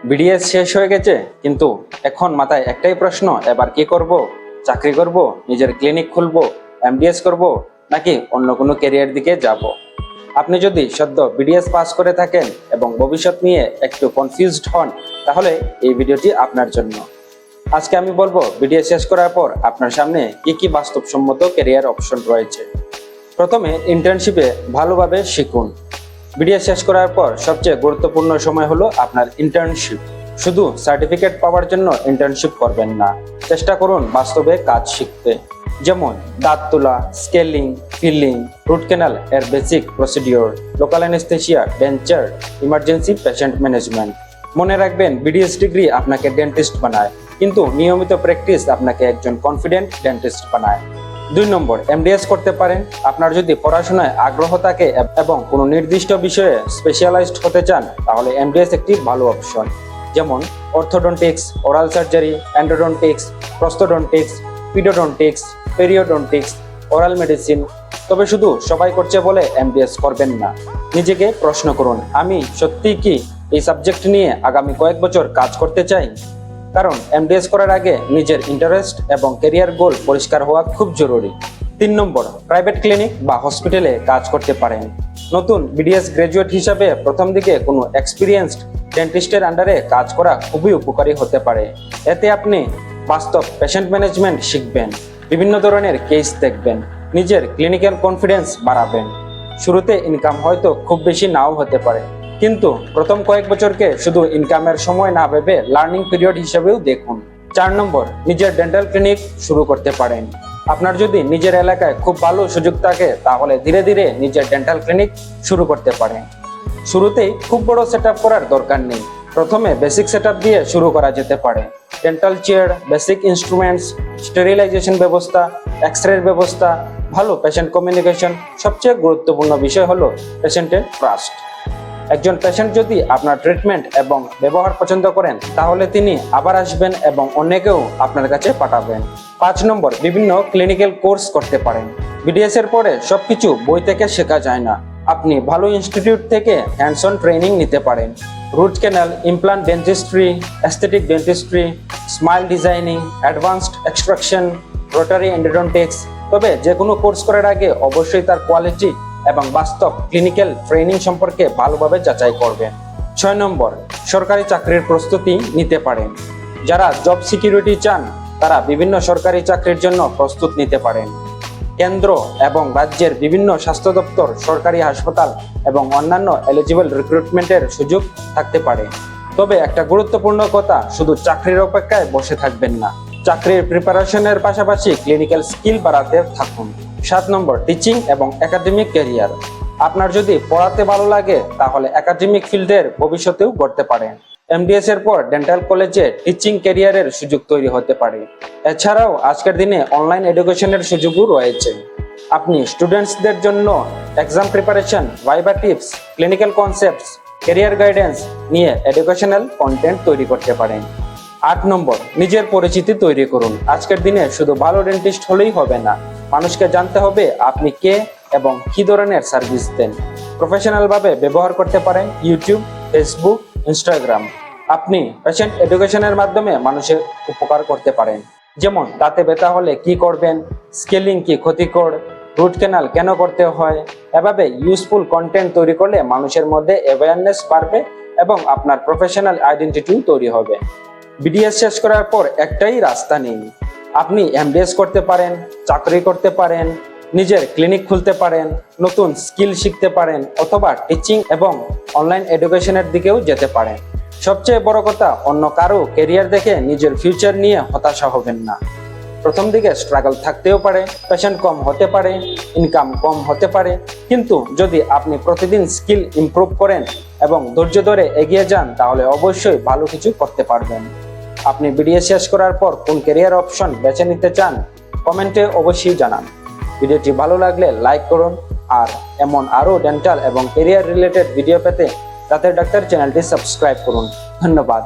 BDS শেষ হয়ে গেছে, কিন্তু এখন মাথায় একটাই প্রশ্ন, এবার কি করব? চাকরি করব, নিজের ক্লিনিক খুলব, এমডিএস করব, নাকি অন্য কোনো ক্যারিয়ার দিকে যাব? আপনি যদি সদ্য বিডিএস পাস করে থাকেন এবং ভবিষ্যৎ নিয়ে একটু কনফিউজড হন, তাহলে এই ভিডিওটি আপনার জন্য। আজকে আমি বলবো বিডিএস শেষ করার পর আপনার সামনে কি কি বাস্তবসম্মত ক্যারিয়ার অপশন রয়েছে। প্রথমে ইন্টার্নশিপে ভালোভাবে শিখুন। বিডিএস শেষ করার পর সবচেয়ে গুরুত্বপূর্ণ সময় হলো আপনার ইন্টার্নশিপ। শুধু সার্টিফিকেট পাওয়ার জন্য ইন্টার্নশিপ করবেন না, চেষ্টা করুন বাস্তবে কাজ শিখতে। যেমন দাঁত তোলা, স্কেলিং, ফিলিং, রুট ক্যানাল এর basic procedure, local anaesthesia, denture, emergency patient management. মনে রাখবেন, বিডিএস ডিগ্রি আপনাকে ডেন্টিস্ট বানায়, কিন্তু নিয়মিত প্র্যাকটিস আপনাকে একজন কনফিডেন্ট ডেন্টিস্ট বানায়। 2 নম্বর, এমডিএস করতে পারেন। আপনার যদি পড়াশোনায় আগ্রহ থাকে এবং কোনো নির্দিষ্ট বিষয়ে স্পেশালাইজড হতে চান, তাহলে এমডিএস একটি ভালো অপশন। যেমন orthodontics, oral surgery, endodontics, prosthodontics, pedodontics, periodontics, oral medicine. তবে শুধু সবাই করছে বলে এমডিএস করবেন না। নিজেকে প্রশ্ন করুন, আমি সত্যিই কি এই সাবজেক্ট নিয়ে আগামী কয়েক বছর কাজ করতে চাই? কারণ এমডিএস করার আগে নিজের ইন্টারেস্ট এবং ক্যারিয়ার গোল পরিষ্কার হওয়া খুব জরুরি। 3 নম্বর, প্রাইভেট ক্লিনিক বা হসপিটালে কাজ করতে পারেন। নতুন বিডিএস গ্র্যাজুয়েট হিসাবে প্রথম দিকে কোনো এক্সপিরিয়েন্সড ডেন্টিস্টের আন্ডারে কাজ করা খুবই উপকারী হতে পারে। এতে আপনি বাস্তব পেশেন্ট ম্যানেজমেন্ট শিখবেন, বিভিন্ন ধরনের কেস দেখবেন, নিজের ক্লিনিক্যাল কনফিডেন্স বাড়াবেন। শুরুতে ইনকাম হয়তো খুব বেশি নাও হতে পারে, কিন্তু প্রথম কয়েক বছরকে শুধু ইনকামের সময় না ভেবে লার্নিং পিরিয়ড হিসেবেও দেখুন। 4 নম্বর, নিজের ডেন্টাল ক্লিনিক শুরু করতে পারেন। আপনার যদি নিজের এলাকায় খুব ভালো সুযোগ থাকে, তাহলে ধীরে ধীরে নিজের ডেন্টাল ক্লিনিক শুরু করতে পারেন। শুরুতেই খুব বড় সেটআপ করার দরকার নেই, প্রথমে বেসিক সেটআপ দিয়ে শুরু করা যেতে পারে। Dental chair, basic instruments, sterilization ব্যবস্থা, এক্স-রের ব্যবস্থা, ভালো পেশেন্ট কমিউনিকেশন। সবচেয়ে গুরুত্বপূর্ণ বিষয় হলো পেশেন্টের ট্রাস্ট। একজন পেশেন্ট যদি আপনার ট্রিটমেন্ট এবং ব্যবহার পছন্দ করেন, তাহলে তিনি আবার আসবেন এবং অন্যকেও আপনার কাছে পাঠাবেন। 5 নম্বর, বিভিন্ন ক্লিনিক্যাল কোর্স করতে পারেন। বিডিএস এর পরে সবকিছু বই থেকে শেখা যায় না। আপনি ভালো ইনস্টিটিউট থেকে হ্যান্ডস অন ট্রেনিং নিতে পারেন। Root canal, implant dentistry, aesthetic dentistry, smile designing, advanced extraction, rotary endodontics. তবে যে কোনো কোর্স করার আগে অবশ্যই তার কোয়ালিটি এবং বাস্তব ক্লিনিক্যাল ট্রেনিং সম্পর্কে ভালোভাবে যাচাই করবেন। 6 নম্বর, সরকারি চাকরির প্রস্তুতি নিতে পারেন। যারা জব সিকিউরিটি চান, তারা বিভিন্ন সরকারি চাকরির জন্য প্রস্তুত নিতে পারেন। কেন্দ্র এবং রাজ্যের বিভিন্ন স্বাস্থ্য দপ্তর, সরকারি হাসপাতাল এবং অন্যান্য এলিজিবল রিক্রুটমেন্টের সুযোগ থাকতে পারে। তবে একটা গুরুত্বপূর্ণ কথা, শুধু চাকরির অপেক্ষায় বসে থাকবেন না, চাকরির প্রিপারেশনের পাশাপাশি ক্লিনিক্যাল স্কিল বাড়াতে থাকুন। 7 নম্বর, টিচিং এবং একাডেমিক ক্যারিয়ার। আপনার যদি পড়াতে ভালো লাগে, তাহলে একাডেমিক ফিল্ডের ভবিষ্যতেও গড়তে পারেন। এমডিএস এর পর ডেন্টাল কলেজে টিচিং ক্যারিয়ারের সুযোগ তৈরি হতে পারে। এছাড়াও আজকের দিনে অনলাইন এডুকেশনের সুযোগও রয়েছে। আপনি স্টুডেন্টসদের জন্য exam preparation, viva tips, clinical concepts, career guidance নিয়ে এডুকেশনাল কন্টেন্ট তৈরি করতে পারেন। 8 নম্বর, নিজের পরিচিতি তৈরি করুন। আজকের দিনে শুধু ভালো ডেন্টিস্ট হলেই হবে না, মানুষকে জানতে হবে আপনি কে এবং কি ধরনের সার্ভিস দেন। প্রফেশনাল ভাবে ব্যবহার করতে পারেন ইউটিউব, ফেসবুক, ইনস্টাগ্রাম। আপনি পেশেন্ট এডুকেশনের মাধ্যমে মানুষের উপকার করতে পারেন। যেমন দাঁতে ব্যথা হলে কি করবেন, স্কেলিং কি ক্ষতিকর, রুট ক্যানাল কেন করতে হয়। এভাবে ইউজফুল কন্টেন্ট তৈরি করলে মানুষের মধ্যে অ্যাওয়ারনেস বাড়বে এবং আপনার প্রফেশনাল আইডেন্টিটিও তৈরি হবে। বিডিএস শেষ করার পর একটাই রাস্তা নেই। আপনি এমডিএস করতে পারেন, চাকরি করতে পারেন, নিজের ক্লিনিক খুলতে পারেন, নতুন স্কিল শিখতে পারেন, অথবা টিচিং এবং অনলাইন এডুকেশনের দিকেও যেতে পারেন। সবচেয়ে বড় কথা, অন্য কারো ক্যারিয়ার দেখে নিজের ফিউচার নিয়ে হতাশা হবেন না। প্রথম দিকে স্ট্রাগল থাকতেও পারে, পেশেন্ট কম হতে পারে, ইনকাম কম হতে পারে, কিন্তু যদি আপনি প্রতিদিন স্কিল ইমপ্রুভ করেন এবং ধৈর্য ধরে এগিয়ে যান, তাহলে অবশ্যই ভালো কিছু করতে পারবেন। আপনি বিডিএস শেষ করার পর কোন ক্যারিয়ার অপশন বেছে নিতে চান, কমেন্টে অবশ্যই জানান। ভিডিওটি ভালো লাগলে লাইক করুন, আর এমন আরও ডেন্টাল এবং ক্যারিয়ার রিলেটেড ভিডিও পেতে দাঁতের ডাক্তার চ্যানেলটি সাবস্ক্রাইব করুন। ধন্যবাদ।